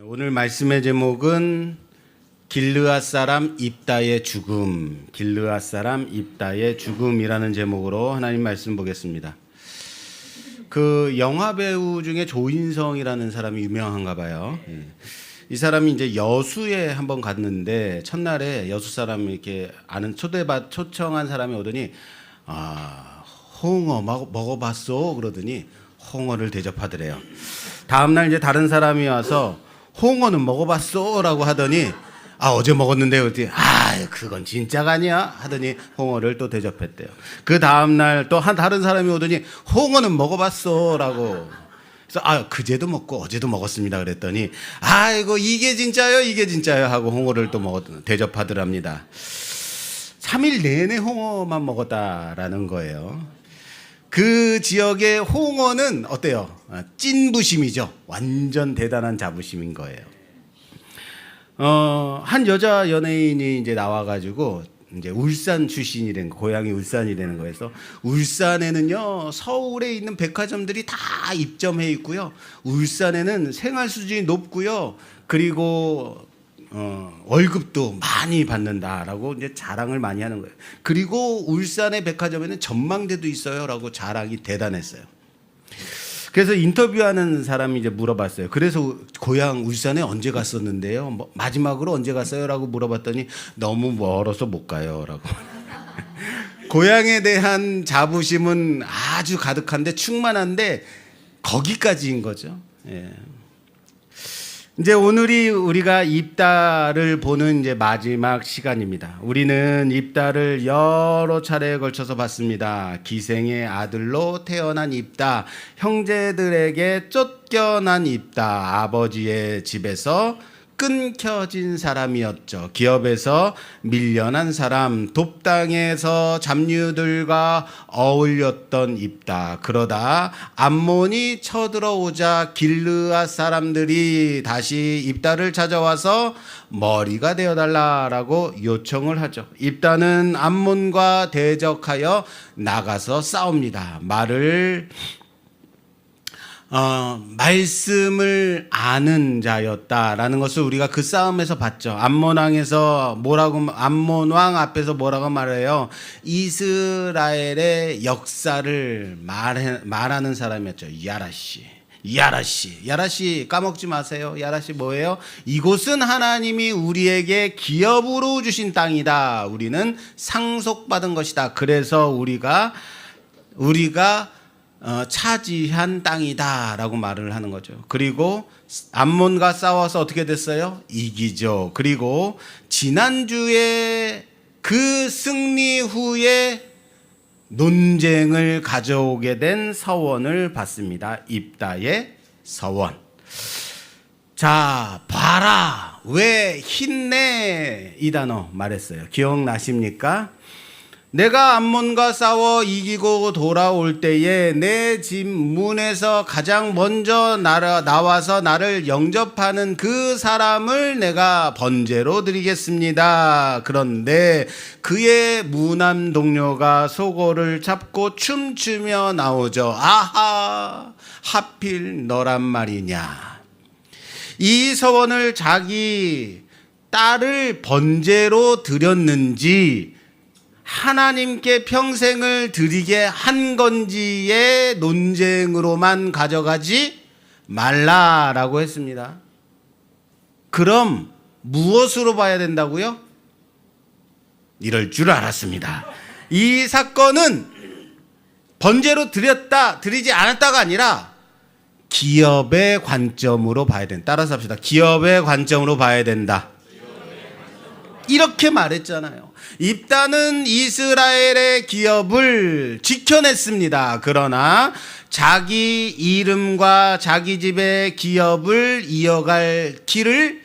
오늘 말씀의 제목은 길르앗 사람 입다의 죽음, 길르앗 사람 입다의 죽음이라는 제목으로 하나님 말씀 보겠습니다. 그 영화 배우 중에 조인성이라는 사람이 유명한가 봐요. 이 사람이 이제 여수에 한번 갔는데 첫날에 여수 사람이 이렇게 아는 초청한 사람이 오더니 홍어 먹어봤어? 그러더니 홍어를 대접하더래요. 다음날 이제 다른 사람이 와서 홍어는 먹어봤어? 라고 하더니 어제 먹었는데 그랬더니 그건 진짜가 아니야? 하더니 홍어를 또 대접했대요. 그 다음날 또 다른 사람이 오더니 홍어는 먹어봤어? 라고. 그래서 그제도 먹고 어제도 먹었습니다. 그랬더니 이게 진짜요 하고 홍어를 또 대접하더랍니다. 3일 내내 홍어만 먹었다라는 거예요. 그 지역의 홍어는 어때요? 찐부심이죠. 완전 대단한 자부심인 거예요. 한 여자 연예인이 이제 나와가지고 이제 울산 출신이라는 거, 고향이 울산이라는 거에서 울산에는요 서울에 있는 백화점들이 다 입점해 있고요. 울산에는 생활 수준이 높고요. 그리고 월급도 많이 받는다라고 이제 자랑을 많이 하는 거예요. 그리고 울산의 백화점에는 전망대도 있어요라고 자랑이 대단했어요. 그래서 인터뷰하는 사람이 이제 물어봤어요. 그래서 고향 울산에 언제 갔었는데요? 마지막으로 언제 갔어요라고 물어봤더니 너무 멀어서 못 가요라고. 고향에 대한 자부심은 아주 가득한데 충만한데 거기까지인 거죠. 예. 이제 오늘이 우리가 입다를 보는 이제 마지막 시간입니다. 우리는 입다를 여러 차례에 걸쳐서 봤습니다. 기생의 아들로 태어난 입다, 형제들에게 쫓겨난 입다, 아버지의 집에서 끊겨진 사람이었죠. 기업에서 밀려난 사람, 돕당에서 잡류들과 어울렸던 입다. 그러다 암몬이 쳐들어오자 길르앗 사람들이 다시 입다를 찾아와서 머리가 되어달라라고 요청을 하죠. 입다는 암몬과 대적하여 나가서 싸웁니다. 말씀을 아는 자였다라는 것을 우리가 그 싸움에서 봤죠. 암몬 왕 앞에서 뭐라고 말해요? 이스라엘의 역사를 말하는 사람이었죠. 야라시 까먹지 마세요. 야라시 뭐예요? 이곳은 하나님이 우리에게 기업으로 주신 땅이다. 우리는 상속받은 것이다. 그래서 우리가 차지한 땅이다라고 말을 하는 거죠. 그리고 암몬과 싸워서 어떻게 됐어요? 이기죠. 그리고 지난주에 그 승리 후에 논쟁을 가져오게 된 서원을 받습니다. 입다의 서원. 자, 봐라. 왜 힘내 이 단어 말했어요. 기억나십니까? 내가 암몬과 싸워 이기고 돌아올 때에 내 집 문에서 가장 먼저 나와서 나를 영접하는 그 사람을 내가 번제로 드리겠습니다. 그런데 그의 무남 동료가 소고를 잡고 춤추며 나오죠. 하필 너란 말이냐. 이 서원을 자기 딸을 번제로 드렸는지 하나님께 평생을 드리게 한 건지의 논쟁으로만 가져가지 말라라고 했습니다. 그럼 무엇으로 봐야 된다고요? 이럴 줄 알았습니다. 이 사건은 번제로 드리지 않았다가 아니라 기업의 관점으로 봐야 된다. 따라서 합시다. 기업의 관점으로 봐야 된다. 이렇게 말했잖아요. 입다는 이스라엘의 기업을 지켜냈습니다. 그러나 자기 이름과 자기 집의 기업을 이어갈 길을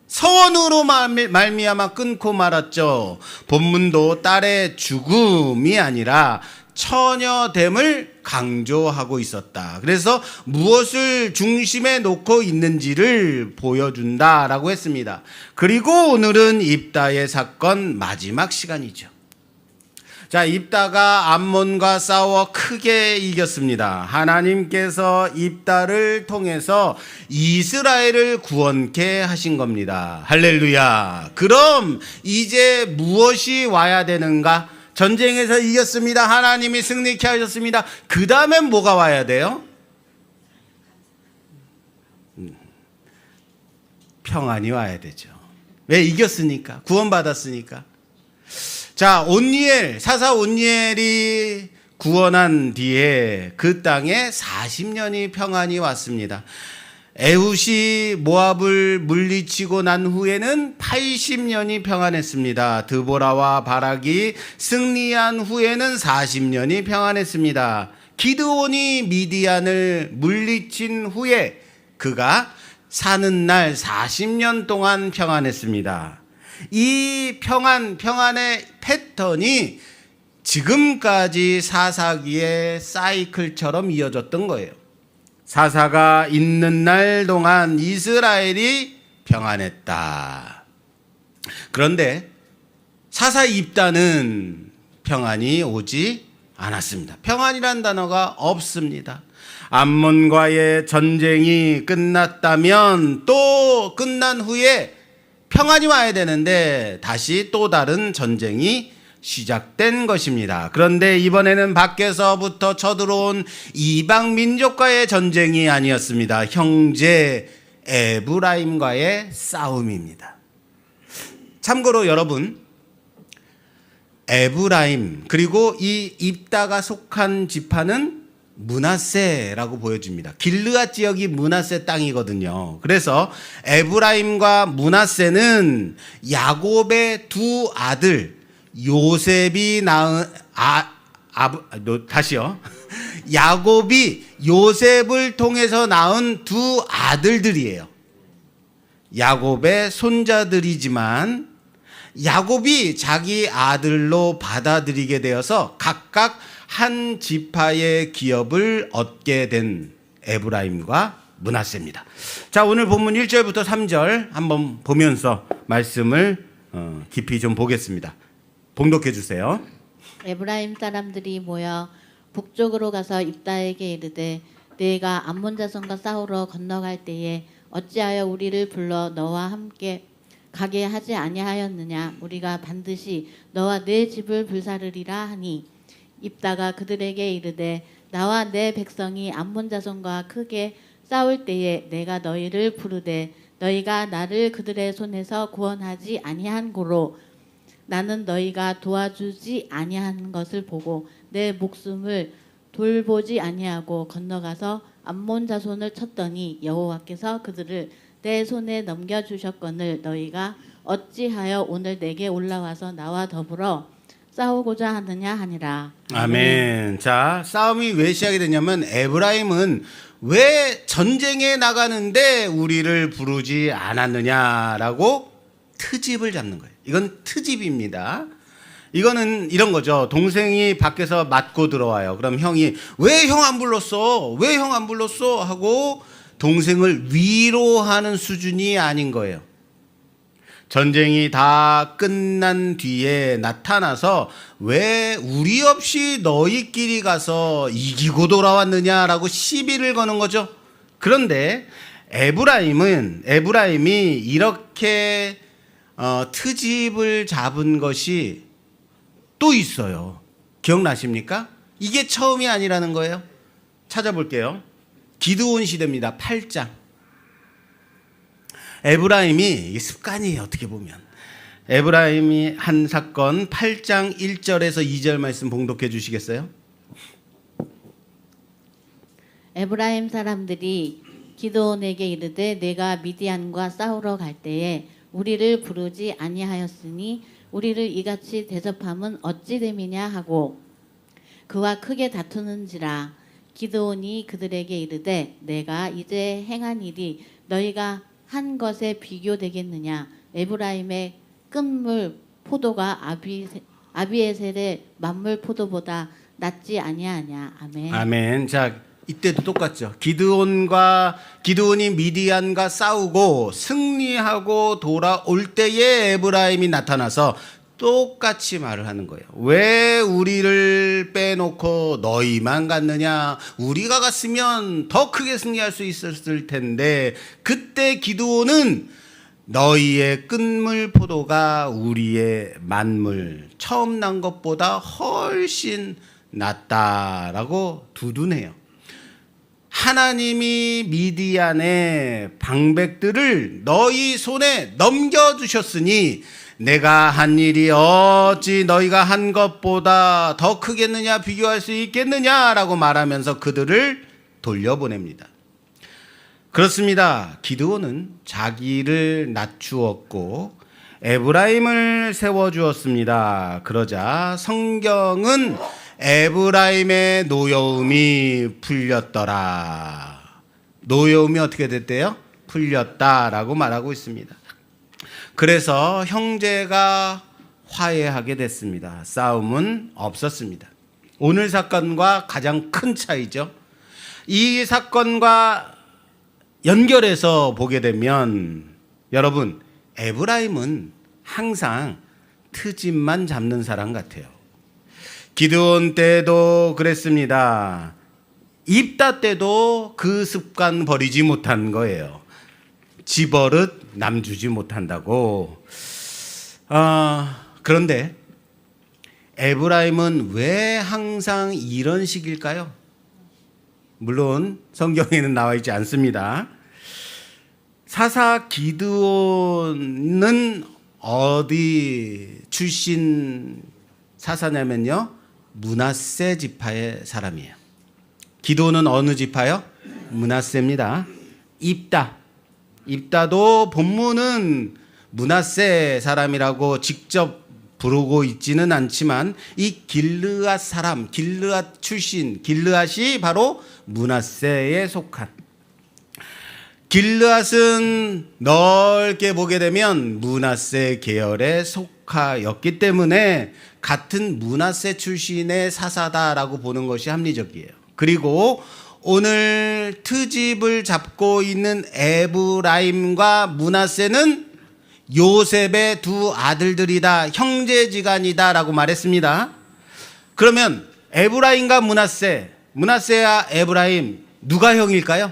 서원으로 말미암아 끊고 말았죠. 본문도 딸의 죽음이 아니라 처녀됨을 강조하고 있었다. 그래서 무엇을 중심에 놓고 있는지를 보여준다라고 했습니다. 그리고 오늘은 입다의 사건 마지막 시간이죠. 자, 입다가 암몬과 싸워 크게 이겼습니다. 하나님께서 입다를 통해서 이스라엘을 구원케 하신 겁니다. 할렐루야. 그럼 이제 무엇이 와야 되는가? 전쟁에서 이겼습니다. 하나님이 승리케 하셨습니다. 그 다음엔 뭐가 와야 돼요? 평안이 와야 되죠. 왜? 이겼으니까. 구원받았으니까. 자, 온니엘, 사사 온니엘이 구원한 뒤에 그 땅에 40년이 평안이 왔습니다. 에훗이 모압을 물리치고 난 후에는 80년이 평안했습니다. 드보라와 바락이 승리한 후에는 40년이 평안했습니다. 기드온이 미디안을 물리친 후에 그가 사는 날 40년 동안 평안했습니다. 이 평안의 패턴이 지금까지 사사기의 사이클처럼 이어졌던 거예요. 사사가 있는 날 동안 이스라엘이 평안했다. 그런데 사사 입다는 평안이 오지 않았습니다. 평안이란 단어가 없습니다. 암몬과의 전쟁이 끝났다면 또 끝난 후에 평안이 와야 되는데 다시 또 다른 전쟁이 시작된 것입니다. 그런데 이번에는 밖에서부터 쳐들어온 이방 민족과의 전쟁이 아니었습니다. 형제 에브라임과의 싸움입니다. 참고로 여러분, 에브라임 그리고 이 입다가 속한 지파는 므낫세라고 보여집니다. 길르앗 지역이 므낫세 땅이거든요. 그래서 에브라임과 므낫세는 야곱의 두 아들 요셉이 낳은 다시요. 야곱이 요셉을 통해서 낳은 두 아들들이에요. 야곱의 손자들이지만 야곱이 자기 아들로 받아들이게 되어서 각각 한 지파의 기업을 얻게 된 에브라임과 므낫세입니다. 자, 오늘 본문 1절부터 3절 한번 보면서 말씀을 깊이 좀 보겠습니다. 봉독해 주세요. 에브라임 사람들이 모여 북쪽으로 가서 입다에게 이르되 네가 암몬 자손과 싸우러 건너갈 때에 어찌하여 우리를 불러 너와 함께 가게 하지 아니하였느냐? 우리가 반드시 너와 내 집을 불사르리라 하니 입다가 그들에게 이르되 나와 내 백성이 암몬 자손과 크게 싸울 때에 내가 너희를 부르되 너희가 나를 그들의 손에서 구원하지 아니한 고로 나는 너희가 도와주지 아니한 것을 보고 내 목숨을 돌보지 아니하고 건너가서 암몬 자손을 쳤더니 여호와께서 그들을 내 손에 넘겨주셨거늘 너희가 어찌하여 오늘 내게 올라와서 나와 더불어 싸우고자 하느냐 하니라. 아멘. 자, 싸움이 왜 시작이 됐냐면 에브라임은 왜 전쟁에 나가는데 우리를 부르지 않았느냐라고 트집을 잡는 거예요. 이건 트집입니다. 이거는 이런 거죠. 동생이 밖에서 맞고 들어와요. 그럼 형이 왜 형 안 불렀어? 왜 형 안 불렀어? 하고 동생을 위로하는 수준이 아닌 거예요. 전쟁이 다 끝난 뒤에 나타나서 왜 우리 없이 너희끼리 가서 이기고 돌아왔느냐라고 시비를 거는 거죠. 그런데 에브라임이 이렇게 트집을 잡은 것이 또 있어요. 기억나십니까? 이게 처음이 아니라는 거예요. 찾아볼게요. 기드온 시대입니다. 8장. 에브라임이 습관이에요. 어떻게 보면 에브라임이 한 사건 8장 1절에서 2절 말씀 봉독해 주시겠어요? 에브라임 사람들이 기드온에게 이르되 내가 미디안과 싸우러 갈 때에 우리를 부르지 아니하였으니 우리를 이같이 대접함은 어찌 됨이냐 하고 그와 크게 다투는지라. 기드온이 그들에게 이르되 내가 이제 행한 일이 너희가 한 것에 비교되겠느냐? 에브라임의 끝물 포도가 아비에셀의 만물 포도보다 낫지 아니하냐? 아멘. 아멘. 자, 이때도 똑같죠. 기드온이 미디안과 싸우고 승리하고 돌아올 때에 에브라임이 나타나서 똑같이 말을 하는 거예요. 왜 우리를 빼놓고 너희만 갔느냐? 우리가 갔으면 더 크게 승리할 수 있었을 텐데. 그때 기드온은 너희의 끝물 포도가 우리의 만물 처음 난 것보다 훨씬 낫다라고 두둔해요. 하나님이 미디안의 방백들을 너희 손에 넘겨주셨으니 내가 한 일이 어찌 너희가 한 것보다 더 크겠느냐, 비교할 수 있겠느냐라고 말하면서 그들을 돌려보냅니다. 그렇습니다. 기드온은 자기를 낮추었고 에브라임을 세워주었습니다. 그러자 성경은 에브라임의 노여움이 풀렸더라. 노여움이 어떻게 됐대요? 풀렸다라고 말하고 있습니다. 그래서 형제가 화해하게 됐습니다. 싸움은 없었습니다. 오늘 사건과 가장 큰 차이죠. 이 사건과 연결해서 보게 되면 여러분, 에브라임은 항상 트집만 잡는 사람 같아요. 기드온 때도 그랬습니다. 입다 때도 그 습관 버리지 못한 거예요. 집버릇 남주지 못한다고. 그런데 에브라임은 왜 항상 이런 식일까요? 물론 성경에는 나와 있지 않습니다. 사사 기드온은 어디 출신 사사냐면요, 므낫세 지파의 사람이에요. 기드온은 어느 지파요? 므낫세입니다. 입다도 본문은 므낫세 사람이라고 직접 부르고 있지는 않지만 이 길르앗 사람, 길르앗 출신, 길르앗이 바로 므낫세에 속한. 길르앗은 넓게 보게 되면 므낫세 계열에 속하였기 때문에 같은 므낫세 출신의 사사다라고 보는 것이 합리적이에요. 그리고 오늘 트집을 잡고 있는 에브라임과 므낫세는 요셉의 두 아들들이다, 형제지간이다라고 말했습니다. 그러면 에브라임과 므낫세와 에브라임 누가 형일까요?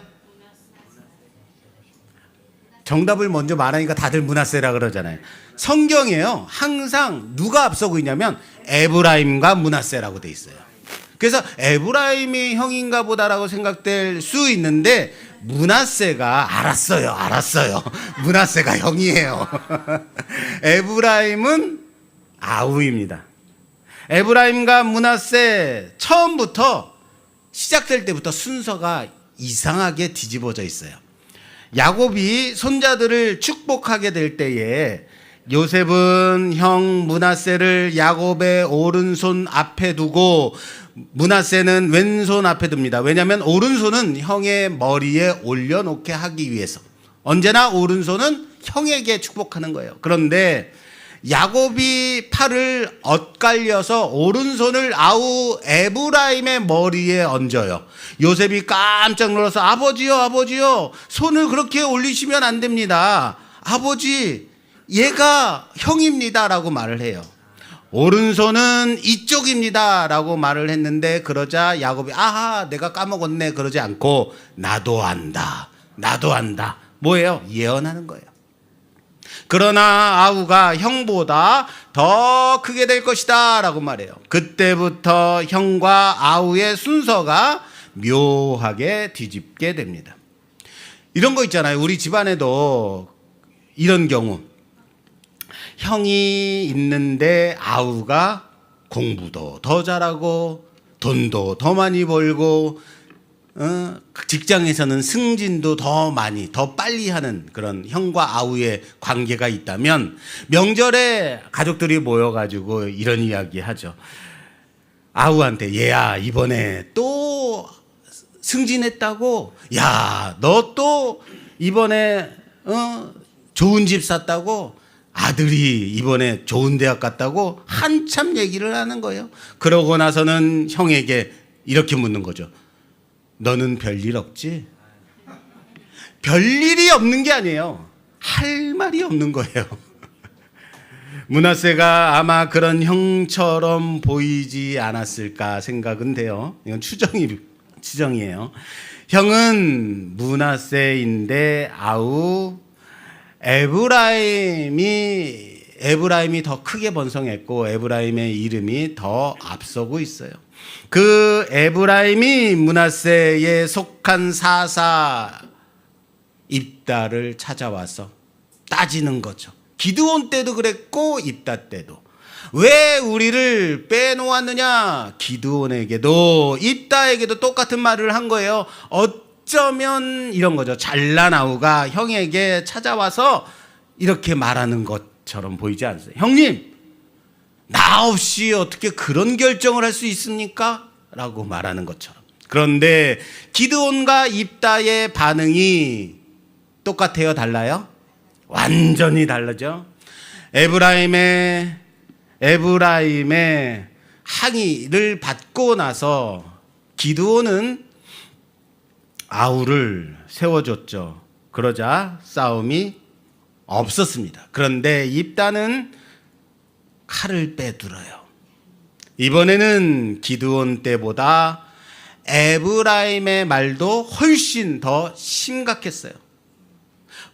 정답을 먼저 말하니까 다들 므낫세라 그러잖아요. 성경에요, 항상 누가 앞서고 있냐면 에브라임과 므낫세라고 돼 있어요. 그래서 에브라임이 형인가 보다라고 생각될 수 있는데 므낫세가 알았어요. 므낫세가 형이에요. 에브라임은 아우입니다. 에브라임과 므낫세 처음부터 시작될 때부터 순서가 이상하게 뒤집어져 있어요. 야곱이 손자들을 축복하게 될 때에 요셉은 형 므낫세를 야곱의 오른손 앞에 두고 므낫세는 왼손 앞에 둡니다. 왜냐하면 오른손은 형의 머리에 올려놓게 하기 위해서. 언제나 오른손은 형에게 축복하는 거예요. 그런데 야곱이 팔을 엇갈려서 오른손을 아우 에브라임의 머리에 얹어요. 요셉이 깜짝 놀라서 아버지요, 손을 그렇게 올리시면 안 됩니다. 아버지, 얘가 형입니다 라고 말을 해요. 오른손은 이쪽입니다 라고 말을 했는데, 그러자 야곱이 아하, 내가 까먹었네 그러지 않고 나도 안다. 뭐예요? 예언하는 거예요. 그러나 아우가 형보다 더 크게 될 것이다 라고 말해요. 그때부터 형과 아우의 순서가 묘하게 뒤집게 됩니다. 이런 거 있잖아요. 우리 집안에도 이런 경우, 형이 있는데 아우가 공부도 더 잘하고 돈도 더 많이 벌고 직장에서는 승진도 더 많이, 더 빨리 하는 그런 형과 아우의 관계가 있다면 명절에 가족들이 모여가지고 이런 이야기 하죠. 아우한테, 얘야 이번에 또 승진했다고, 야 너 또 이번에 좋은 집 샀다고, 아들이 이번에 좋은 대학 갔다고 한참 얘기를 하는 거예요. 그러고 나서는 형에게 이렇게 묻는 거죠. 너는 별일 없지? 별일이 없는 게 아니에요. 할 말이 없는 거예요. 므낫세가 아마 그런 형처럼 보이지 않았을까 생각은 돼요. 이건 추정이에요. 형은 므낫세인데 아우 에브라임이 더 크게 번성했고 에브라임의 이름이 더 앞서고 있어요. 그 에브라임이 므낫세에 속한 사사 입다를 찾아와서 따지는 거죠. 기드온 때도 그랬고 입다 때도. 왜 우리를 빼놓았느냐? 기드온에게도 입다에게도 똑같은 말을 한 거예요. 어쩌면 이런 거죠. 잘난 아우가 형에게 찾아와서 이렇게 말하는 것처럼 보이지 않으세요? 형님, 나 없이 어떻게 그런 결정을 할 수 있습니까? 라고 말하는 것처럼. 그런데 기드온과 입다의 반응이 똑같아요? 달라요? 완전히 다르죠. 에브라임의 항의를 받고 나서 기드온은 아우를 세워줬죠. 그러자 싸움이 없었습니다. 그런데 입다는 칼을 빼들어요. 이번에는 기드온 때보다 에브라임의 말도 훨씬 더 심각했어요.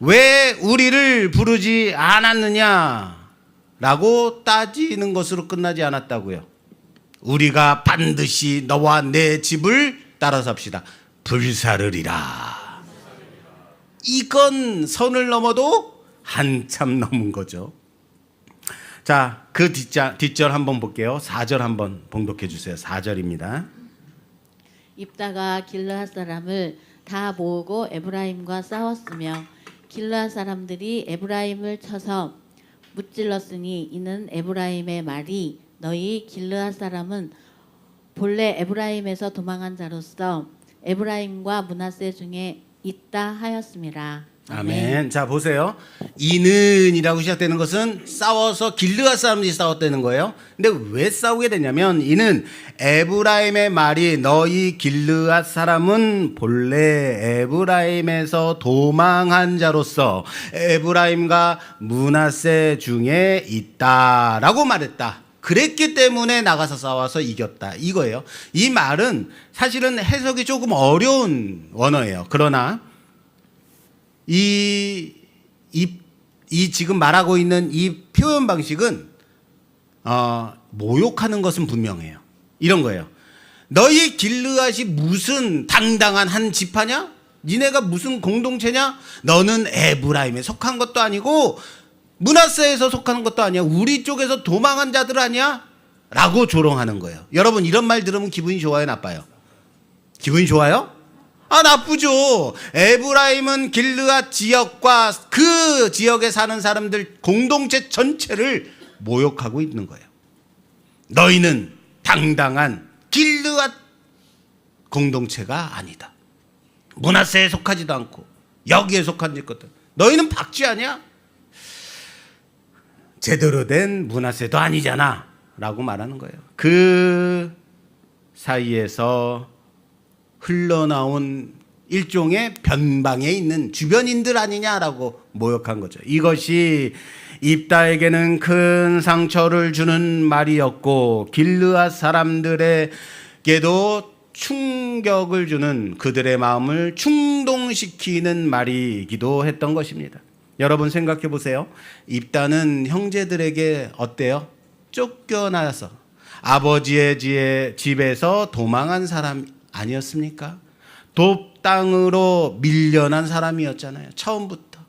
왜 우리를 부르지 않았느냐라고 따지는 것으로 끝나지 않았다고요. 우리가 반드시 너와 내 집을 따라 삽시다. 불사르리라. 이건 선을 넘어도 한참 넘은 거죠. 자, 그 뒷절 한번 볼게요. 4절 한번 봉독해 주세요. 4절입니다. 입다가 길르앗 사람을 다 모으고 에브라임과 싸웠으며 길르앗 사람들이 에브라임을 쳐서 무찔렀으니 이는 에브라임의 말이 너희 길르앗 사람은 본래 에브라임에서 도망한 자로서 에브라임과 므낫세 중에 있다 하였음이라. 아멘. 자, 보세요. 이는이라고 시작되는 것은 싸워서 길르앗 사람들이 싸웠다는 거예요. 근데 왜 싸우게 되냐면 이는 에브라임의 말이 너희 길르앗 사람은 본래 에브라임에서 도망한 자로서 에브라임과 므낫세 중에 있다라고 말했다. 그랬기 때문에 나가서 싸워서 이겼다. 이거예요. 이 말은 사실은 해석이 조금 어려운 원어예요. 그러나 이 지금 말하고 있는 이 표현 방식은 모욕하는 것은 분명해요. 이런 거예요. 너희 길르앗이 무슨 당당한 한 지파냐? 니네가 무슨 공동체냐? 너는 에브라임에 속한 것도 아니고 므낫세에서 속하는 것도 아니야. 우리 쪽에서 도망한 자들 아니야? 라고 조롱하는 거예요. 여러분 이런 말 들으면 기분이 좋아요, 나빠요? 기분이 좋아요? 나쁘죠. 에브라임은 길르앗 지역과 그 지역에 사는 사람들 공동체 전체를 모욕하고 있는 거예요. 너희는 당당한 길르앗 공동체가 아니다. 므낫세에 속하지도 않고 여기에 속한 것들. 너희는 박쥐 아니야? 제대로 된 므낫세도 아니잖아 라고 말하는 거예요. 그 사이에서 흘러나온 일종의 변방에 있는 주변인들 아니냐라고 모욕한 거죠. 이것이 입다에게는 큰 상처를 주는 말이었고 길르앗 사람들에게도 충격을 주는 그들의 마음을 충동시키는 말이기도 했던 것입니다. 여러분 생각해 보세요. 입다는 형제들에게 어때요? 쫓겨나서 아버지의 집에서 도망한 사람 아니었습니까? 돕당으로 밀려난 사람이었잖아요. 처음부터.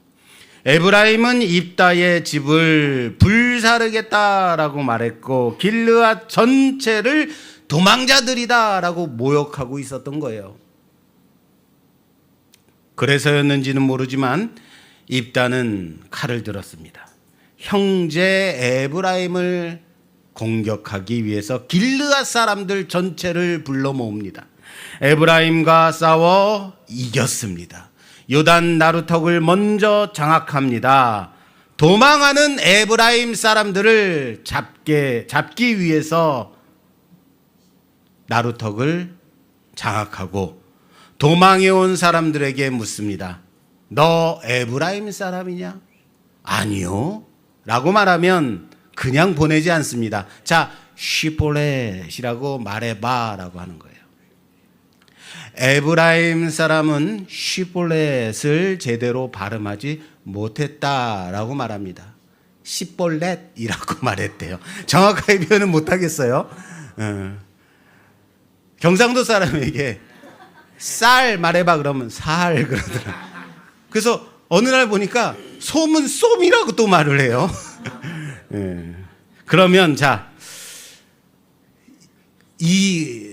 에브라임은 입다의 집을 불사르겠다라고 말했고 길르앗 전체를 도망자들이다라고 모욕하고 있었던 거예요. 그래서였는지는 모르지만 입다는 칼을 들었습니다. 형제 에브라임을 공격하기 위해서 길르앗 사람들 전체를 불러 모읍니다. 에브라임과 싸워 이겼습니다. 요단 나루턱을 먼저 장악합니다. 도망하는 에브라임 사람들을 잡기 위해서 나루턱을 장악하고 도망해온 사람들에게 묻습니다. 너 에브라임 사람이냐? 아니요. 라고 말하면 그냥 보내지 않습니다. 자, 시볼렛이라고 말해봐라고 하는 거예요. 에브라임 사람은 시볼렛을 제대로 발음하지 못했다라고 말합니다. 시볼렛이라고 말했대요. 정확하게 표현은 못하겠어요. 경상도 사람에게 쌀 말해봐 그러면 살 그러더라. 그래서 어느 날 보니까 솜은 쏨이라고 또 말을 해요. 그러면 자, 이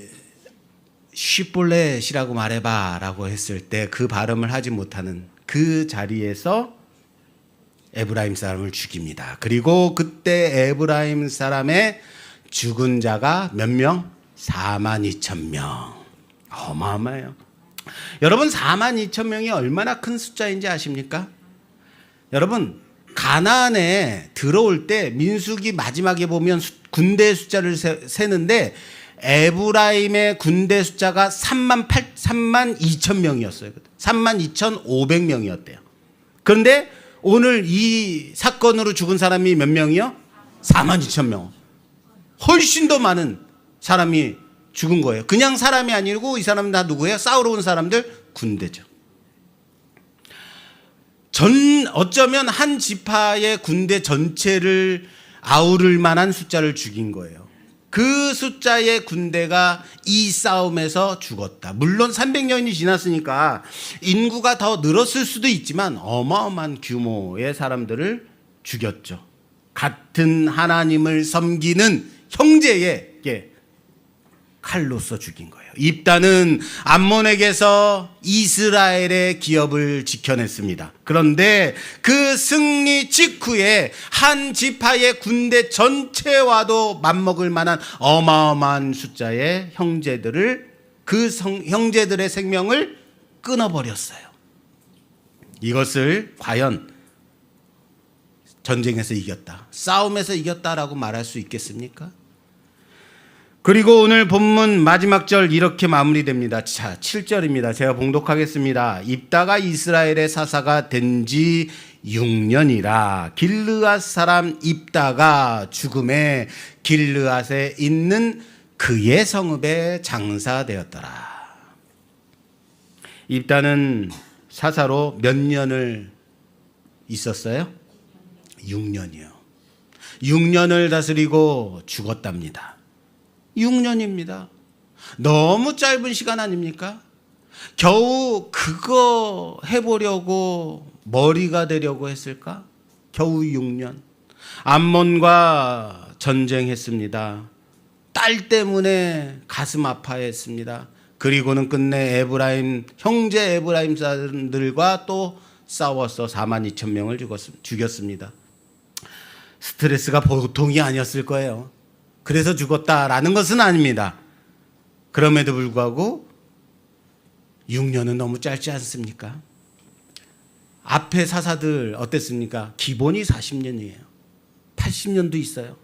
시볼렛이라고 말해봐라고 했을 때 그 발음을 하지 못하는 그 자리에서 에브라임 사람을 죽입니다. 그리고 그때 에브라임 사람의 죽은 자가 몇 명? 42,000명. 어마어마해요. 여러분 42,000명이 얼마나 큰 숫자인지 아십니까? 여러분 가나안에 들어올 때 민수기 마지막에 보면 군대 숫자를 세는데 에브라임의 군대 숫자가 32,000명이었어요. 32,500명이었대요. 그런데 오늘 이 사건으로 죽은 사람이 몇 명이요? 42,000명. 훨씬 더 많은 사람이 죽은 거예요. 그냥 사람이 아니고 이 사람은 다 누구예요? 싸우러 온 사람들 군대죠. 어쩌면 한 지파의 군대 전체를 아우를 만한 숫자를 죽인 거예요. 그 숫자의 군대가 이 싸움에서 죽었다. 물론 300년이 지났으니까 인구가 더 늘었을 수도 있지만 어마어마한 규모의 사람들을 죽였죠. 같은 하나님을 섬기는 형제에게 칼로서 죽인 거예요. 입다는 암몬에게서 이스라엘의 기업을 지켜냈습니다. 그런데 그 승리 직후에 한 지파의 군대 전체와도 맞먹을 만한 어마어마한 숫자의 형제들을 형제들의 생명을 끊어버렸어요. 이것을 과연 전쟁에서 이겼다, 싸움에서 이겼다라고 말할 수 있겠습니까? 그리고 오늘 본문 마지막 절 이렇게 마무리됩니다. 자, 7절입니다. 제가 봉독하겠습니다. 입다가 이스라엘의 사사가 된 지 6년이라 길르앗 사람 입다가 죽음에 길르앗에 있는 그의 성읍에 장사되었더라. 입다는 사사로 몇 년을 있었어요? 6년이요. 6년을 다스리고 죽었답니다. 6년입니다. 너무 짧은 시간 아닙니까? 겨우 그거 해보려고 머리가 되려고 했을까? 겨우 6년. 암몬과 전쟁했습니다. 딸 때문에 가슴 아파했습니다. 그리고는 끝내 형제 에브라임 사람들과 또 싸워서 42,000명을 죽였습니다. 스트레스가 보통이 아니었을 거예요. 그래서 죽었다라는 것은 아닙니다. 그럼에도 불구하고 6년은 너무 짧지 않습니까? 앞에 사사들 어땠습니까? 기본이 40년이에요. 80년도 있어요.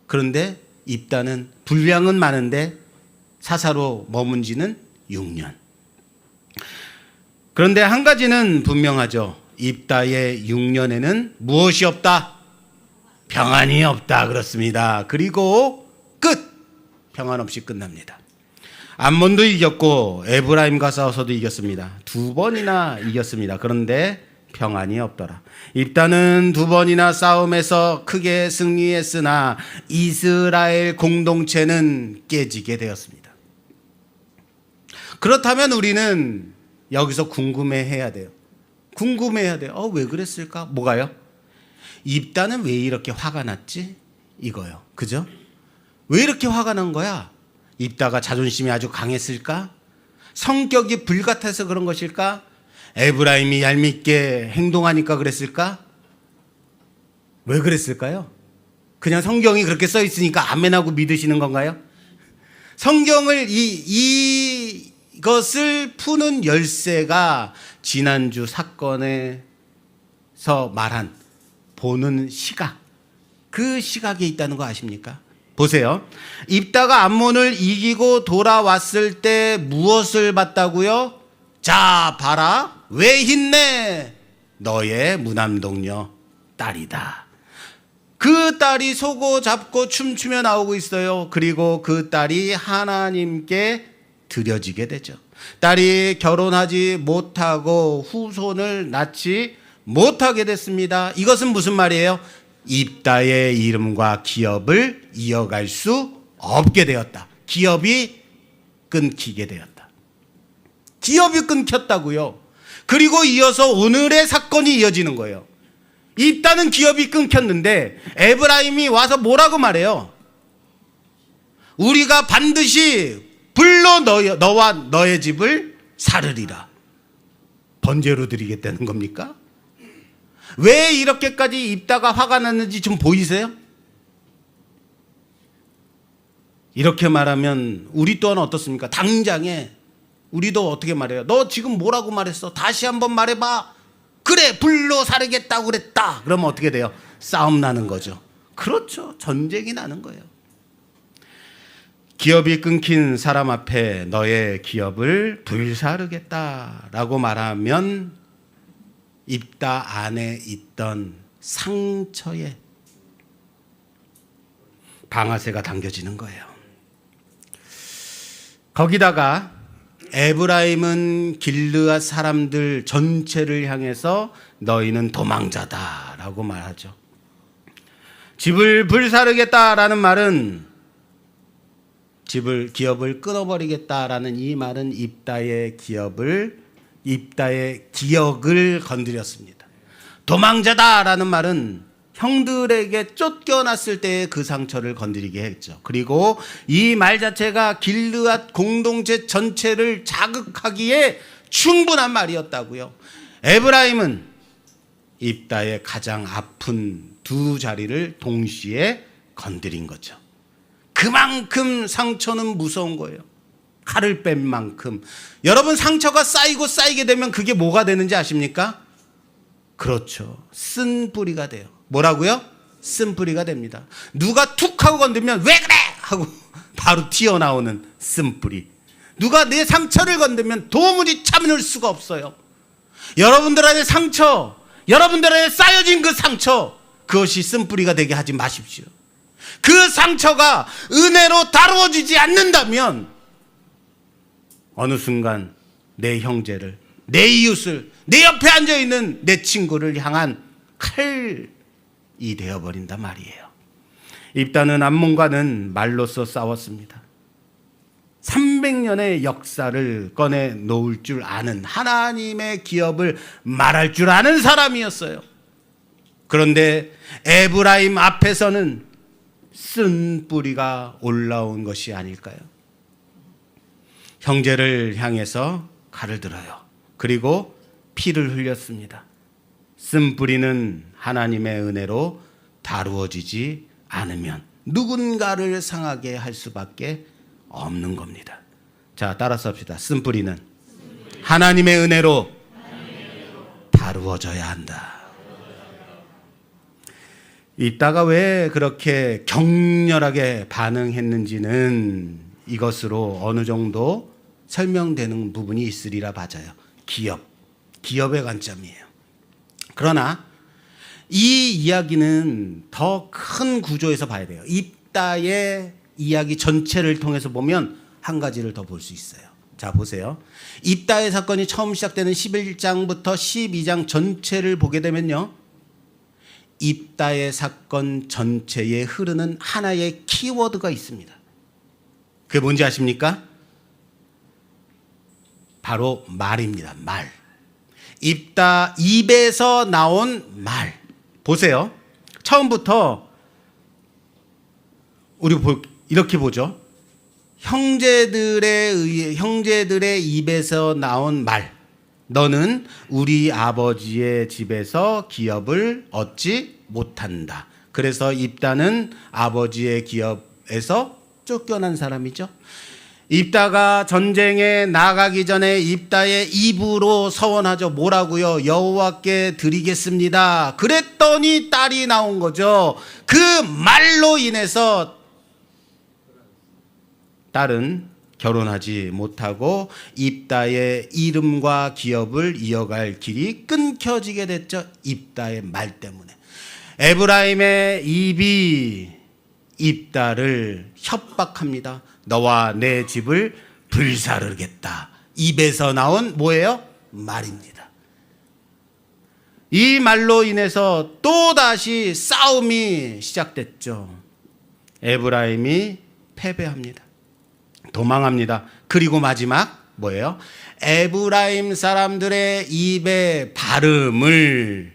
그런데 입다는 분량은 많은데 사사로 머문 지는 6년. 그런데 한 가지는 분명하죠. 입다의 6년에는 무엇이 없다? 평안이 없다 그렇습니다. 그리고 끝! 평안 없이 끝납니다. 암몬도 이겼고 에브라임과 싸워서도 이겼습니다. 2번이나 이겼습니다. 그런데 평안이 없더라. 입다는 2번이나 싸움에서 크게 승리했으나 이스라엘 공동체는 깨지게 되었습니다. 그렇다면 우리는 여기서 궁금해해야 돼요. 왜 그랬을까? 뭐가요? 입다는 왜 이렇게 화가 났지? 이거요. 그죠? 왜 이렇게 화가 난 거야? 입다가 자존심이 아주 강했을까? 성격이 불같아서 그런 것일까? 에브라임이 얄밉게 행동하니까 그랬을까? 왜 그랬을까요? 그냥 성경이 그렇게 써 있으니까 아멘하고 믿으시는 건가요? 성경을 이것을 푸는 열쇠가 지난주 사건에서 말한 보는 시각, 그 시각에 있다는 거 아십니까? 보세요. 입다가 암몬을 이기고 돌아왔을 때 무엇을 봤다고요? 자, 봐라. 왜 힘내? 너의 무남동녀 딸이다. 그 딸이 소고 잡고 춤추며 나오고 있어요. 그리고 그 딸이 하나님께 드려지게 되죠. 딸이 결혼하지 못하고 후손을 낳지 못하게 됐습니다. 이것은 무슨 말이에요? 입다의 이름과 기업을 이어갈 수 없게 되었다. 기업이 끊기게 되었다. 기업이 끊겼다고요. 그리고 이어서 오늘의 사건이 이어지는 거예요. 입다는 기업이 끊겼는데 에브라임이 와서 뭐라고 말해요? 우리가 반드시 불로 너와 너의 집을 사르리라. 번제로 드리겠다는 겁니까? 왜 이렇게까지 입다가 화가 났는지 좀 보이세요? 이렇게 말하면 우리 또한 어떻습니까? 당장에 우리도 어떻게 말해요? 너 지금 뭐라고 말했어? 다시 한번 말해봐. 그래, 불로 사르겠다고 그랬다. 그러면 어떻게 돼요? 싸움 나는 거죠. 그렇죠. 전쟁이 나는 거예요. 기업이 끊긴 사람 앞에 너의 기업을 불사르겠다라고 말하면 입다 안에 있던 상처에 방아쇠가 당겨지는 거예요. 거기다가 에브라임은 길르앗 사람들 전체를 향해서 너희는 도망자다라고 말하죠. 집을 불사르겠다라는 말은 기업을 끊어버리겠다라는 이 말은 입다의 기억을 건드렸습니다. 도망자다라는 말은 형들에게 쫓겨났을 때의 그 상처를 건드리게 했죠. 그리고 이 말 자체가 길르앗 공동체 전체를 자극하기에 충분한 말이었다고요. 에브라임은 입다의 가장 아픈 두 자리를 동시에 건드린 거죠. 그만큼 상처는 무서운 거예요. 칼을 뺀 만큼. 여러분, 상처가 쌓이고 쌓이게 되면 그게 뭐가 되는지 아십니까? 그렇죠. 쓴뿌리가 돼요. 뭐라고요? 쓴뿌리가 됩니다. 누가 툭 하고 건들면 왜 그래? 하고 바로 튀어나오는 쓴뿌리. 누가 내 상처를 건들면 도무지 참을 수가 없어요. 여러분들 안에 상처, 여러분들 안에 쌓여진 그 상처, 그것이 쓴뿌리가 되게 하지 마십시오. 그 상처가 은혜로 다루어지지 않는다면 어느 순간 내 형제를, 내 이웃을, 내 옆에 앉아있는 내 친구를 향한 칼이 되어버린단 말이에요. 입다는 암몬과는 말로써 싸웠습니다. 300년의 역사를 꺼내 놓을 줄 아는, 하나님의 기업을 말할 줄 아는 사람이었어요. 그런데 에브라임 앞에서는 쓴 뿌리가 올라온 것이 아닐까요? 형제를 향해서 칼을 들어요. 그리고 피를 흘렸습니다. 쓴 뿌리는 하나님의 은혜로 다루어지지 않으면 누군가를 상하게 할 수밖에 없는 겁니다. 자, 따라서 합시다. 쓴 뿌리는 하나님의 은혜로 다루어져야 한다. 이따가 왜 그렇게 격렬하게 반응했는지는 이것으로 어느 정도 설명되는 부분이 있으리라 봐져요. 기업의 관점이에요. 그러나 이 이야기는 더 큰 구조에서 봐야 돼요. 입다의 이야기 전체를 통해서 보면 한 가지를 더 볼 수 있어요. 자, 보세요. 입다의 사건이 처음 시작되는 11장부터 12장 전체를 보게 되면요, 입다의 사건 전체에 흐르는 하나의 키워드가 있습니다. 그게 뭔지 아십니까? 바로 말입니다. 말. 입다 입에서 나온 말. 보세요. 처음부터 우리 이렇게 보죠. 형제들의 입에서 나온 말. 너는 우리 아버지의 집에서 기업을 얻지 못한다. 그래서 입다는 아버지의 기업에서 쫓겨난 사람이죠. 입다가 전쟁에 나가기 전에 입다의 입으로 서원하죠. 뭐라고요? 여호와께 드리겠습니다. 그랬더니 딸이 나온 거죠. 그 말로 인해서 딸은 결혼하지 못하고 입다의 이름과 기업을 이어갈 길이 끊겨지게 됐죠. 입다의 말 때문에. 에브라임의 입이 입다를 협박합니다. 너와 내 집을 불사르겠다. 입에서 나온 뭐예요? 말입니다. 이 말로 인해서 또다시 싸움이 시작됐죠. 에브라임이 패배합니다. 도망합니다. 그리고 마지막 뭐예요? 에브라임 사람들의 입의 발음을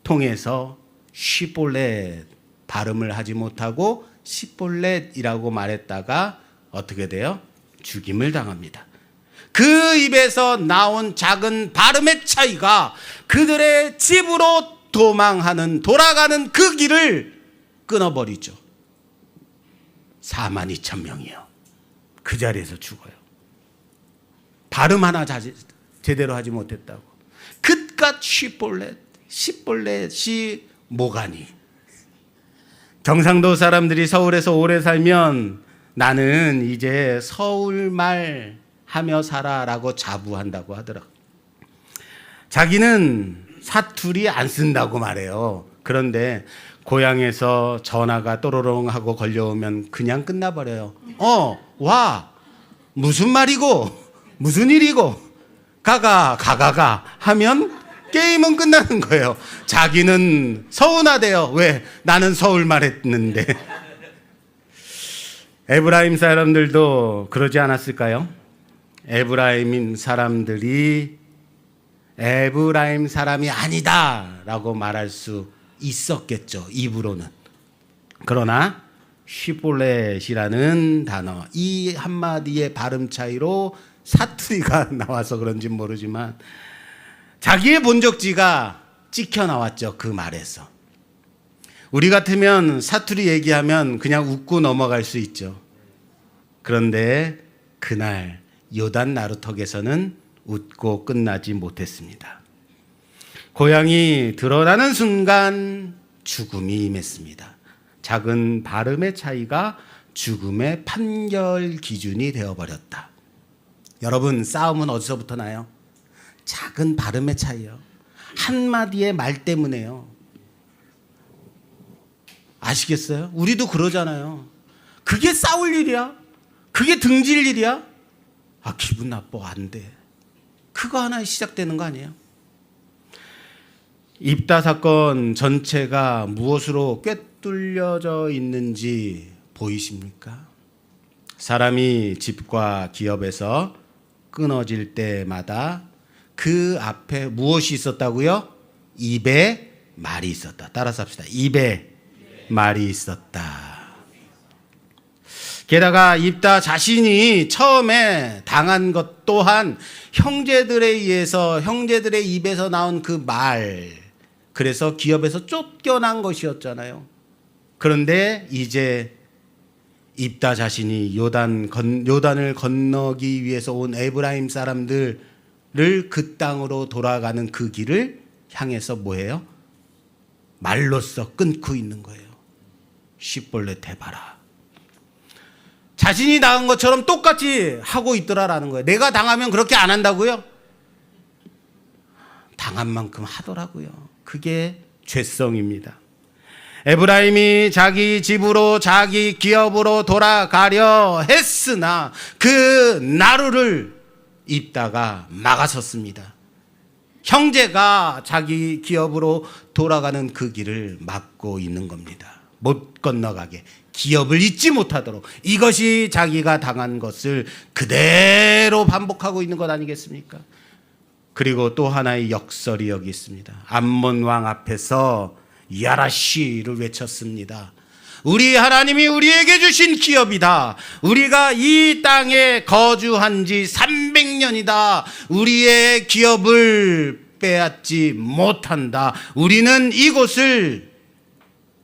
통해서 시볼렛 발음을 하지 못하고 시볼렛이라고 말했다가 어떻게 돼요? 죽임을 당합니다. 그 입에서 나온 작은 발음의 차이가 그들의 집으로 돌아가는 그 길을 끊어버리죠. 42,000명이요. 그 자리에서 죽어요. 발음 하나 제대로 하지 못했다고. 그깟 시볼렛이 뭐가니. 경상도 사람들이 서울에서 오래 살면 나는 이제 서울말 하며 살아라고 자부한다고 하더라고요. 자기는 사투리 안 쓴다고 말해요. 그런데 고향에서 전화가 또로롱 하고 걸려오면 그냥 끝나버려요. 와, 무슨 말이고 무슨 일이고 가가 하면 게임은 끝나는 거예요. 자기는 서운하대요. 왜? 나는 서울말 했는데. 에브라임 사람들도 그러지 않았을까요? 에브라임 사람들이 에브라임 사람이 아니다 라고 말할 수 있었겠죠. 입으로는. 그러나 시볼렛이라는 단어, 이 한마디의 발음 차이로 사투리가 나와서 그런지 모르지만 자기의 본적지가 찍혀 나왔죠. 그 말에서. 우리 같으면 사투리 얘기하면 그냥 웃고 넘어갈 수 있죠. 그런데 그날 요단 나루턱에서는 웃고 끝나지 못했습니다. 고향이 드러나는 순간 죽음이 임했습니다. 작은 발음의 차이가 죽음의 판결 기준이 되어버렸다. 여러분, 싸움은 어디서부터 나요? 작은 발음의 차이요. 한마디의 말 때문에요. 아시겠어요? 우리도 그러잖아요. 그게 싸울 일이야? 그게 등질 일이야? 아, 기분 나빠. 안 돼. 그거 하나 시작되는 거 아니에요? 입다 사건 전체가 무엇으로 꿰뚫려져 있는지 보이십니까? 사람이 집과 기업에서 끊어질 때마다 그 앞에 무엇이 있었다고요? 입에 말이 있었다. 따라서 합시다. 입에 말이 있었다. 게다가 입다 자신이 처음에 당한 것 또한 형제들에 의해서 형제들의 입에서 나온 그 말, 그래서 기업에서 쫓겨난 것이었잖아요. 그런데 이제 입다 자신이 요단을 건너기 위해서 온 에브라임 사람들을 그 땅으로 돌아가는 그 길을 향해서 뭐예요? 말로써 끊고 있는 거예요. 시볼렛 해봐라. 자신이 당한 것처럼 똑같이 하고 있더라라는 거예요. 내가 당하면 그렇게 안 한다고요? 당한 만큼 하더라고요. 그게 죄성입니다. 에브라임이 자기 집으로 자기 기업으로 돌아가려 했으나 그 나루를 입다가 막아섰습니다. 형제가 자기 기업으로 돌아가는 그 길을 막고 있는 겁니다. 못 건너가게, 기업을 잊지 못하도록. 이것이 자기가 당한 것을 그대로 반복하고 있는 것 아니겠습니까? 그리고 또 하나의 역설이 여기 있습니다. 암몬 왕 앞에서 야라시를 외쳤습니다. 우리 하나님이 우리에게 주신 기업이다. 우리가 이 땅에 거주한 지 300년이다. 우리의 기업을 빼앗지 못한다. 우리는 이곳을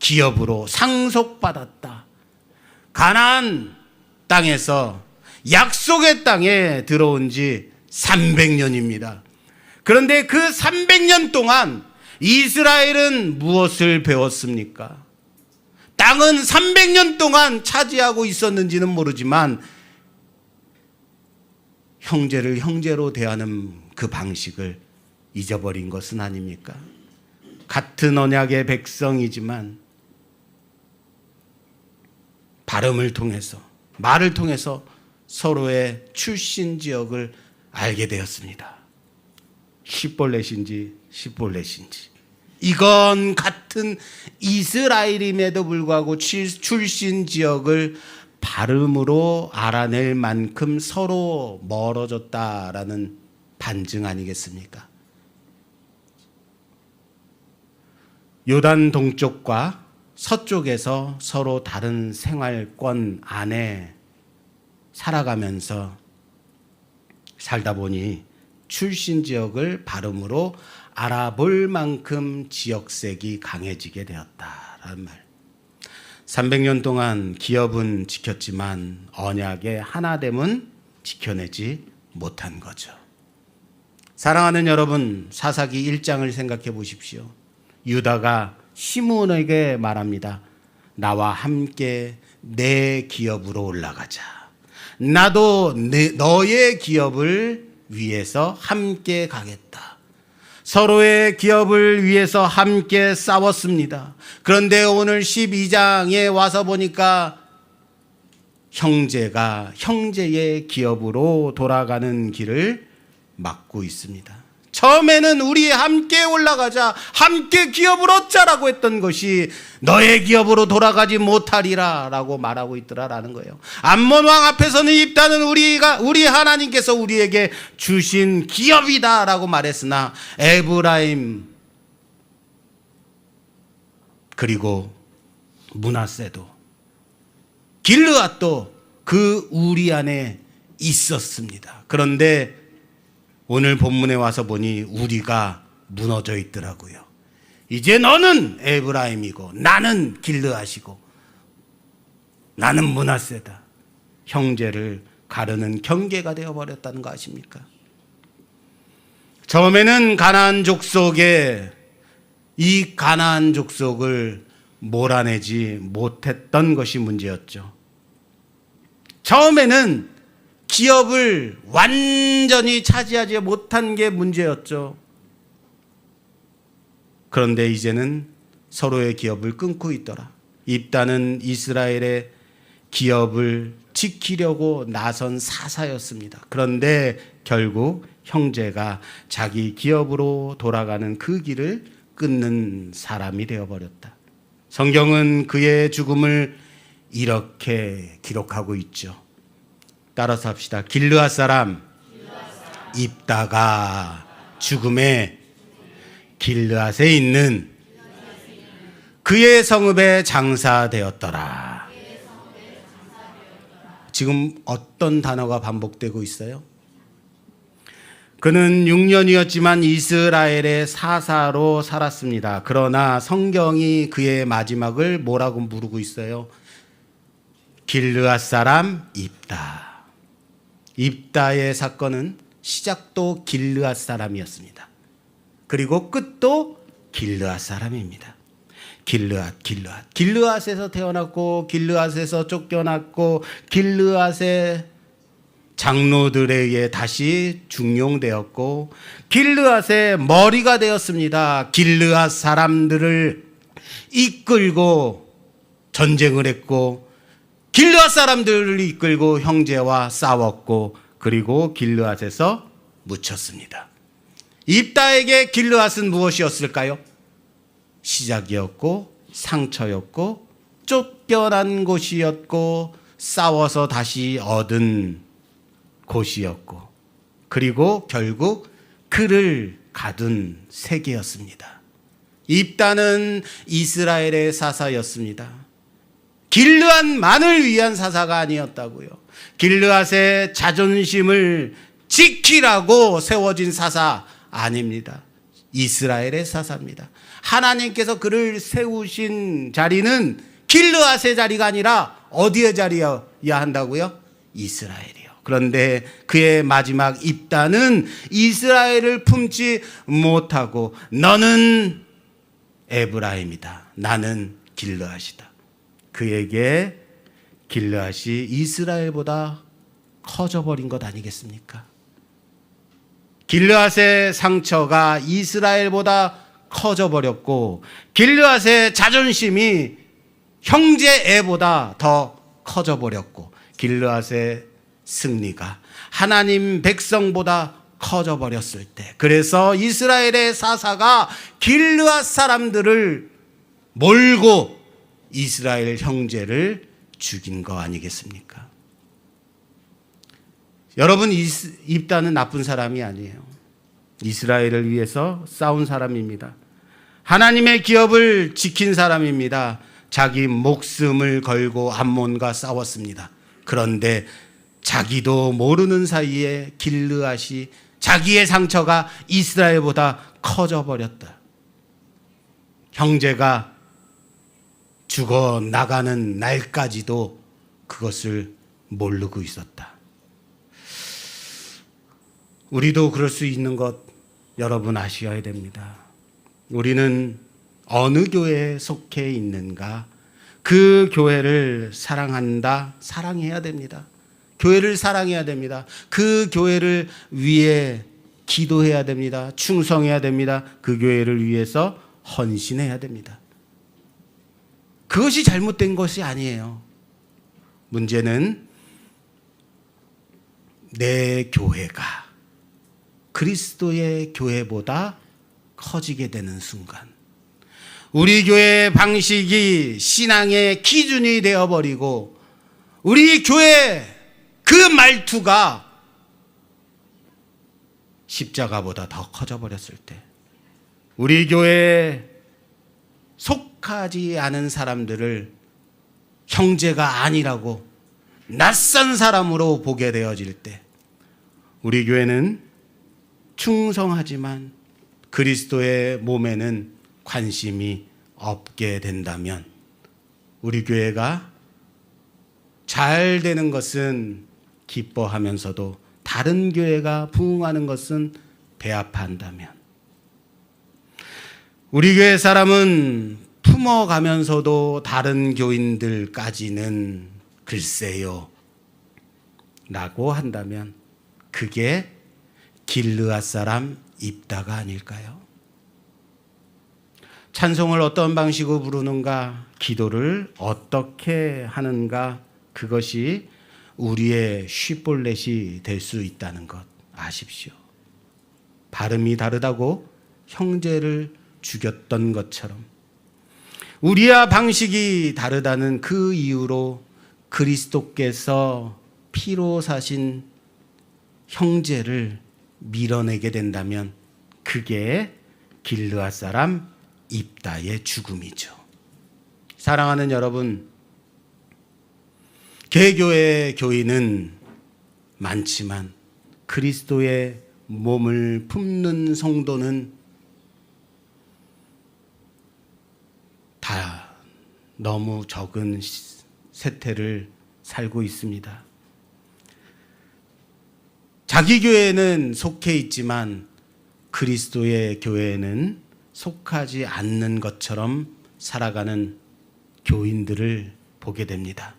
기업으로 상속받았다. 가나안 땅에서 약속의 땅에 들어온 지 300년입니다. 그런데 그 300년 동안 이스라엘은 무엇을 배웠습니까? 땅은 300년 동안 차지하고 있었는지는 모르지만 형제를 형제로 대하는 그 방식을 잊어버린 것은 아닙니까? 같은 언약의 백성이지만 발음을 통해서, 말을 통해서 서로의 출신 지역을 알게 되었습니다. 십볼렛인지 십볼렛인지. 이건 같은 이스라엘임에도 불구하고 출신 지역을 발음으로 알아낼 만큼 서로 멀어졌다라는 반증 아니겠습니까? 요단 동쪽과 서쪽에서 서로 다른 생활권 안에 살아가면서 살다 보니 출신 지역을 발음으로 알아볼 만큼 지역색이 강해지게 되었다라는 말. 300년 동안 기업은 지켰지만 언약의 하나됨은 지켜내지 못한 거죠. 사랑하는 여러분, 사사기 1장을 생각해 보십시오. 유다가 시므온에게 말합니다. 나와 함께 내 기업으로 올라가자. 나도 너의 기업을 위해서 함께 가겠다. 서로의 기업을 위해서 함께 싸웠습니다. 그런데 오늘 12장에 와서 보니까 형제가 형제의 기업으로 돌아가는 길을 막고 있습니다. 처음에는 우리 함께 올라가자, 함께 기업을 얻자라고 했던 것이 너의 기업으로 돌아가지 못하리라 라고 말하고 있더라라는 거예요. 암몬 왕 앞에서는 입다는 우리 하나님께서 우리에게 주신 기업이다 라고 말했으나 에브라임 그리고 므낫세도 길르앗도 그 우리 안에 있었습니다. 그런데 오늘 본문에 와서 보니 우리가 무너져 있더라고요. 이제 너는 에브라임이고 나는 길르앗이고 나는 므낫세다. 형제를 가르는 경계가 되어버렸다는 거 아십니까? 처음에는 가나안 족속에 이 가나안 족속을 몰아내지 못했던 것이 문제였죠. 처음에는 기업을 완전히 차지하지 못한 게 문제였죠. 그런데 이제는 서로의 기업을 끊고 있더라. 입다는 이스라엘의 기업을 지키려고 나선 사사였습니다. 그런데 결국 형제가 자기 기업으로 돌아가는 그 길을 끊는 사람이 되어버렸다. 성경은 그의 죽음을 이렇게 기록하고 있죠. 따라서 합시다. 길르앗 사람 입다가 죽음에 길르앗에 있는 그의 성읍에 장사되었더라. 지금 어떤 단어가 반복되고 있어요? 그는 6년이었지만 이스라엘의 사사로 살았습니다. 그러나 성경이 그의 마지막을 뭐라고 부르고 있어요? 길르앗 사람 입다. 입다의 사건은 시작도 길르앗 사람이었습니다. 그리고 끝도 길르앗 사람입니다. 길르앗에서 태어났고 길르앗에서 쫓겨났고 길르앗의 장로들에 의해 다시 중용되었고 길르앗의 머리가 되었습니다. 길르앗 사람들을 이끌고 전쟁을 했고 길르앗 사람들을 이끌고 형제와 싸웠고 그리고 길르앗에서 묻혔습니다. 입다에게 길르앗은 무엇이었을까요? 시작이었고 상처였고 쫓겨난 곳이었고 싸워서 다시 얻은 곳이었고 그리고 결국 그를 가둔 세계였습니다. 입다는 이스라엘의 사사였습니다. 길르앗만을 위한 사사가 아니었다고요. 길르앗의 자존심을 지키라고 세워진 사사 아닙니다. 이스라엘의 사사입니다. 하나님께서 그를 세우신 자리는 길르앗의 자리가 아니라 어디의 자리여야 한다고요? 이스라엘이요. 그런데 그의 마지막 입다는 이스라엘을 품지 못하고 너는 에브라임이다. 나는 길르앗이다. 그에게 길르앗이 이스라엘보다 커져버린 것 아니겠습니까? 길르앗의 상처가 이스라엘보다 커져 버렸고 길르앗의 자존심이 형제 애보다 더 커져 버렸고 길르앗의 승리가 하나님 백성보다 커져 버렸을 때, 그래서 이스라엘의 사사가 길르앗 사람들을 몰고 이스라엘 형제를 죽인 거 아니겠습니까? 여러분, 입다는 나쁜 사람이 아니에요. 이스라엘을 위해서 싸운 사람입니다. 하나님의 기업을 지킨 사람입니다. 자기 목숨을 걸고 암몬과 싸웠습니다. 그런데 자기도 모르는 사이에 길르앗이 자기의 상처가 이스라엘보다 커져 버렸다. 형제가 죽어 나가는 날까지도 그것을 모르고 있었다. 우리도 그럴 수 있는 것 여러분 아셔야 됩니다. 우리는 어느 교회에 속해 있는가, 그 교회를 사랑한다, 사랑해야 됩니다. 교회를 사랑해야 됩니다. 그 교회를 위해 기도해야 됩니다. 충성해야 됩니다. 그 교회를 위해서 헌신해야 됩니다. 그것이 잘못된 것이 아니에요. 문제는 내 교회가 그리스도의 교회보다 커지게 되는 순간, 우리 교회의 방식이 신앙의 기준이 되어버리고 우리 교회 그 말투가 십자가보다 더 커져버렸을 때, 우리 교회에 속하지 않은 사람들을 형제가 아니라고 낯선 사람으로 보게 되어질 때, 우리 교회는 충성하지만 그리스도의 몸에는 관심이 없게 된다면, 우리 교회가 잘 되는 것은 기뻐하면서도 다른 교회가 부흥하는 것은 배아파한다면, 우리 교회 사람은 품어가면서도 다른 교인들까지는 글쎄요 라고 한다면, 그게 길르앗 사람 입다가 아닐까요? 찬송을 어떤 방식으로 부르는가, 기도를 어떻게 하는가, 그것이 우리의 쉿볼렛이 될 수 있다는 것 아십시오. 발음이 다르다고 형제를 죽였던 것처럼 우리와 방식이 다르다는 그 이유로 그리스도께서 피로 사신 형제를 밀어내게 된다면, 그게 길르앗 사람 입다의 죽음이죠. 사랑하는 여러분, 개교의 교인은 많지만 그리스도의 몸을 품는 성도는 다 너무 적은 세태를 살고 있습니다. 자기 교회는 속해 있지만 그리스도의 교회에는 속하지 않는 것처럼 살아가는 교인들을 보게 됩니다.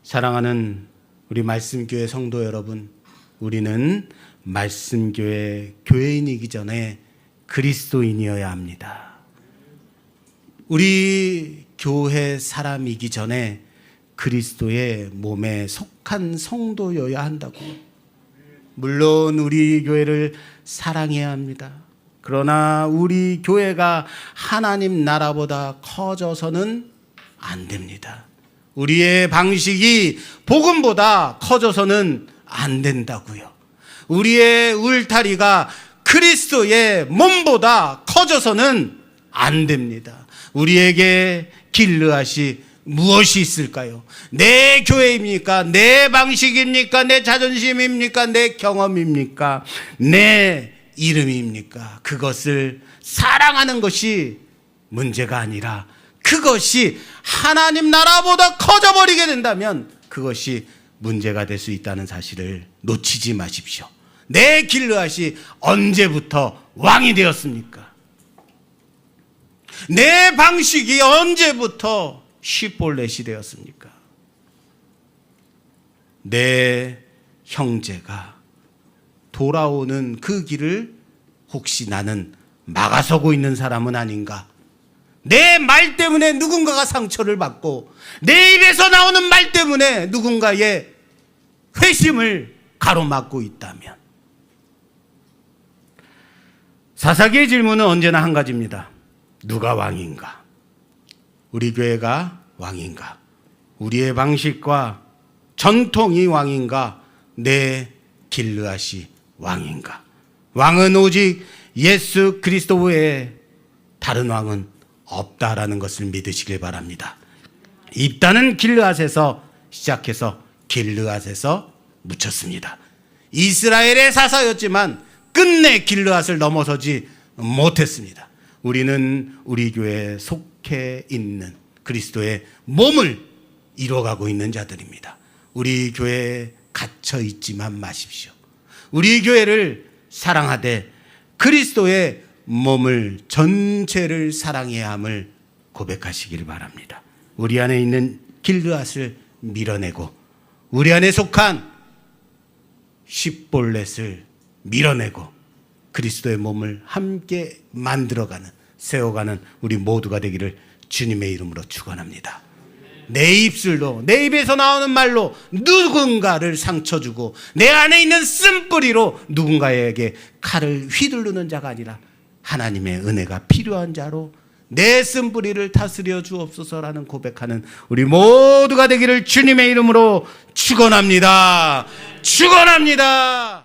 사랑하는 우리 말씀교회 성도 여러분, 우리는 말씀교회 교회인이기 전에 그리스도인이어야 합니다. 우리 교회 사람이기 전에 그리스도의 몸에 속한 성도여야 한다고. 물론 우리 교회를 사랑해야 합니다. 그러나 우리 교회가 하나님 나라보다 커져서는 안 됩니다. 우리의 방식이 복음보다 커져서는 안 된다고요. 우리의 울타리가 그리스도의 몸보다 커져서는 안 됩니다. 우리에게 길르앗이 무엇이 있을까요? 내 교회입니까? 내 방식입니까? 내 자존심입니까? 내 경험입니까? 내 이름입니까? 그것을 사랑하는 것이 문제가 아니라, 그것이 하나님 나라보다 커져버리게 된다면 그것이 문제가 될 수 있다는 사실을 놓치지 마십시오. 내 길르앗이 언제부터 왕이 되었습니까? 내 방식이 언제부터 쉿볼렛이 되었습니까? 내 형제가 돌아오는 그 길을 혹시 나는 막아서고 있는 사람은 아닌가? 내 말 때문에 누군가가 상처를 받고 내 입에서 나오는 말 때문에 누군가의 회심을 가로막고 있다면, 사사기의 질문은 언제나 한 가지입니다. 누가 왕인가? 우리 교회가 왕인가? 우리의 방식과 전통이 왕인가? 내 길르앗이 왕인가? 왕은 오직 예수 그리스도 외에 다른 왕은 없다라는 것을 믿으시길 바랍니다. 입다는 길르앗에서 시작해서 길르앗에서 묻혔습니다. 이스라엘의 사사였지만 끝내 길르앗을 넘어서지 못했습니다. 우리는 우리 교회에 속해 있는 그리스도의 몸을 이뤄가고 있는 자들입니다. 우리 교회에 갇혀 있지만 마십시오. 우리 교회를 사랑하되 그리스도의 몸을 전체를 사랑해야 함을 고백하시길 바랍니다. 우리 안에 있는 길르앗을 밀어내고 우리 안에 속한 십볼렛을 밀어내고 그리스도의 몸을 함께 만들어가는, 세워가는 우리 모두가 되기를 주님의 이름으로 축원합니다. 내 입술로, 내 입에서 나오는 말로 누군가를 상처 주고 내 안에 있는 쓴뿌리로 누군가에게 칼을 휘두르는 자가 아니라 하나님의 은혜가 필요한 자로 내 쓴뿌리를 다스려 주옵소서라는 고백하는 우리 모두가 되기를 주님의 이름으로 축원합니다. 축원합니다.